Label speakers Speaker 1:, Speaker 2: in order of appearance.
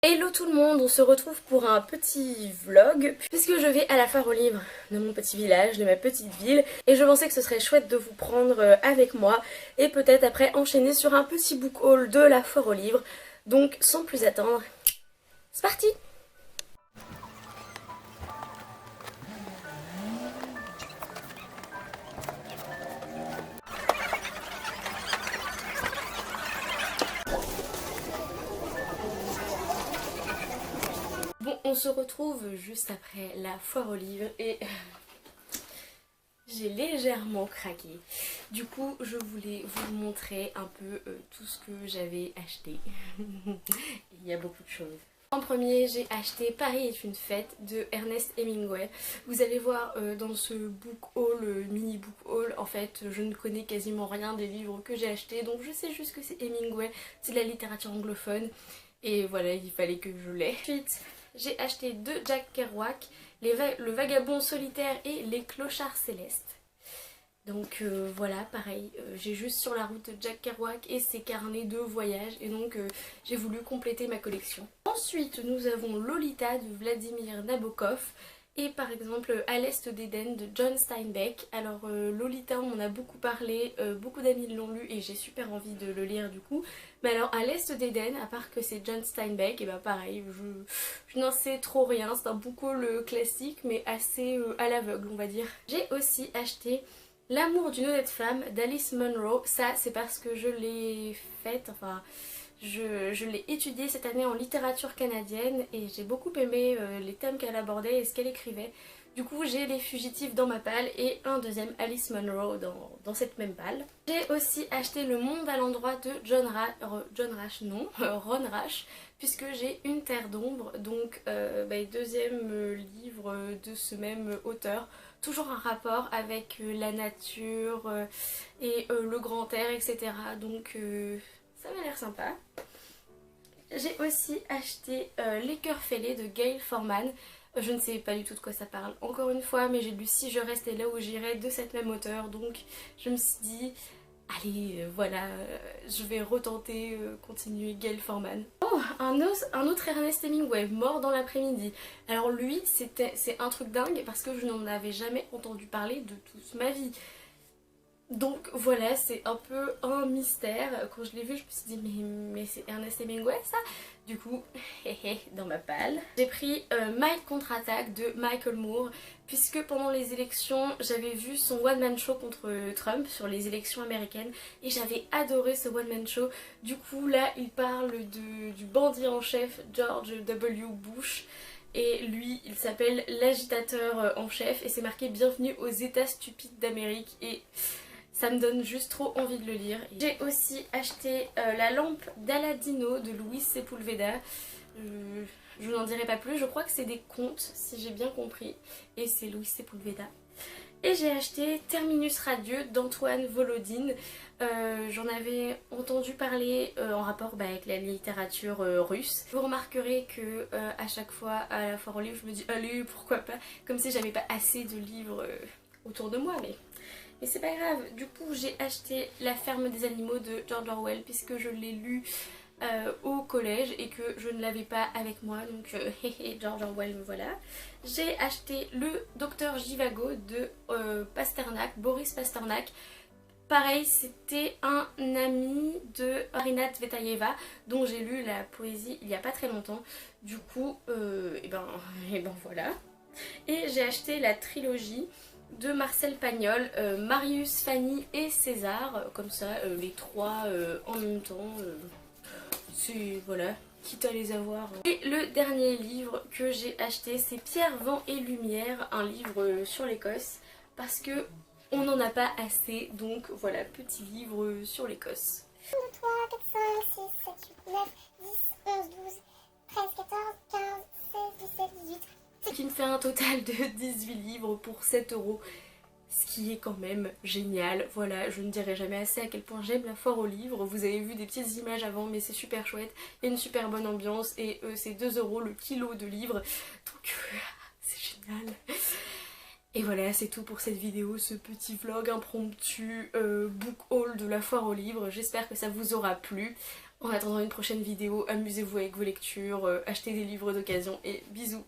Speaker 1: Hello tout le monde, on se retrouve pour un petit vlog puisque je vais à la foire aux livres de mon petit village, de ma petite ville, et je pensais que ce serait chouette de vous prendre avec moi et peut-être après enchaîner sur un petit book haul de la foire aux livres. Donc sans plus attendre, c'est parti! Bon, on se retrouve juste après la foire aux livres et j'ai légèrement craqué. Du coup, je voulais vous montrer un peu tout ce que j'avais acheté. Il y a beaucoup de choses. En premier, j'ai acheté Paris est une fête de Ernest Hemingway. Vous allez voir dans ce book haul, mini book haul, en fait, je ne connais quasiment rien des livres que j'ai achetés. Donc je sais juste que c'est Hemingway, c'est de la littérature anglophone. Et voilà, il fallait que je l'aie. Ensuite, j'ai acheté deux Jack Kerouac, Le Vagabond solitaire et Les Clochards célestes. Donc voilà, pareil, j'ai juste sur la route Jack Kerouac et ses carnets de voyage et donc j'ai voulu compléter ma collection. Ensuite, nous avons Lolita de Vladimir Nabokov et par exemple À l'Est d'Éden de John Steinbeck. Alors Lolita, on en a beaucoup parlé, beaucoup d'amis l'ont lu et j'ai super envie de le lire du coup. Mais alors À l'Est d'Éden, à part que c'est John Steinbeck, et bah pareil, je n'en sais trop rien, c'est un book haul classique mais assez à l'aveugle on va dire. J'ai aussi acheté L'amour d'une honnête femme d'Alice Munro. Ça c'est parce que je l'ai faite, enfin je l'ai étudiée cette année en littérature canadienne et j'ai beaucoup aimé les thèmes qu'elle abordait et ce qu'elle écrivait. Du coup j'ai Les Fugitifs dans ma palle et un deuxième Alice Munro dans cette même palle. J'ai aussi acheté Le Monde à l'endroit de Ron Rash, puisque j'ai Une terre d'ombre, donc deuxième livre de ce même auteur. Toujours un rapport avec la nature et le grand air, etc. Donc ça m'a l'air sympa. J'ai aussi acheté Les Cœurs fêlés de Gail Forman. Je ne sais pas du tout de quoi ça parle, encore une fois, mais j'ai lu Si je restais là où j'irais de cette même auteure. Donc je me suis dit, allez, voilà, je vais retenter, continuer Gail Forman. Oh, un autre Ernest Hemingway, Mort dans l'après-midi. Alors lui, c'est un truc dingue parce que je n'en avais jamais entendu parler de toute ma vie. Donc voilà, c'est un peu un mystère. Quand je l'ai vu, je me suis dit mais c'est Ernest Hemingway ça? Du coup, dans ma palle. J'ai pris Mike contre-attaque de Michael Moore, puisque pendant les élections, j'avais vu son one-man show contre Trump sur les élections américaines et j'avais adoré ce one-man show. Du coup là, il parle du bandit en chef George W. Bush. Et lui, il s'appelle l'agitateur en chef et c'est marqué Bienvenue aux États stupides d'Amérique et ça me donne juste trop envie de le lire. J'ai aussi acheté La lampe d'Aladino de Luis Sepulveda. Je n'en dirai pas plus, je crois que c'est des contes si j'ai bien compris. Et c'est Luis Sepulveda. Et j'ai acheté Terminus radieux d'Antoine Volodine. J'en avais entendu parler en rapport avec la littérature russe. Vous remarquerez que à chaque fois à la foire aux livres, je me dis allez pourquoi pas, comme si j'avais pas assez de livres autour de moi, mais c'est pas grave. Du coup j'ai acheté La ferme des animaux de George Orwell puisque je l'ai lu au collège et que je ne l'avais pas avec moi, donc George Orwell me voilà. J'ai acheté Le Docteur Jivago de Pasternak, Boris Pasternak. Pareil, c'était un ami de Marina Tsvetaeva dont j'ai lu la poésie il y a pas très longtemps. Du coup, et ben voilà. Et j'ai acheté la trilogie de Marcel Pagnol, Marius, Fanny et César, comme ça les trois en même temps, c'est voilà, quitte à les avoir. Et le dernier livre que j'ai acheté c'est Pierre, vent et lumière, un livre sur l'Écosse, parce que on n'en a pas assez, donc voilà, petit livre sur l'Écosse.
Speaker 2: 1, 2, 3, 4, 5, 6, 7, 8, 9, 10, 11, 12, 13, 14, 15, 16, 17, 18.
Speaker 1: Ce qui me fait un total de 18 livres pour 7 €. Ce qui est quand même génial. Voilà, je ne dirai jamais assez à quel point j'aime la foire aux livres. Vous avez vu des petites images avant, mais c'est super chouette. Il y a une super bonne ambiance et c'est 2 € le kilo de livres. Donc c'est génial. Et voilà, c'est tout pour cette vidéo, ce petit vlog impromptu book haul de la foire aux livres. J'espère que ça vous aura plu. En attendant une prochaine vidéo, amusez-vous avec vos lectures, achetez des livres d'occasion et bisous.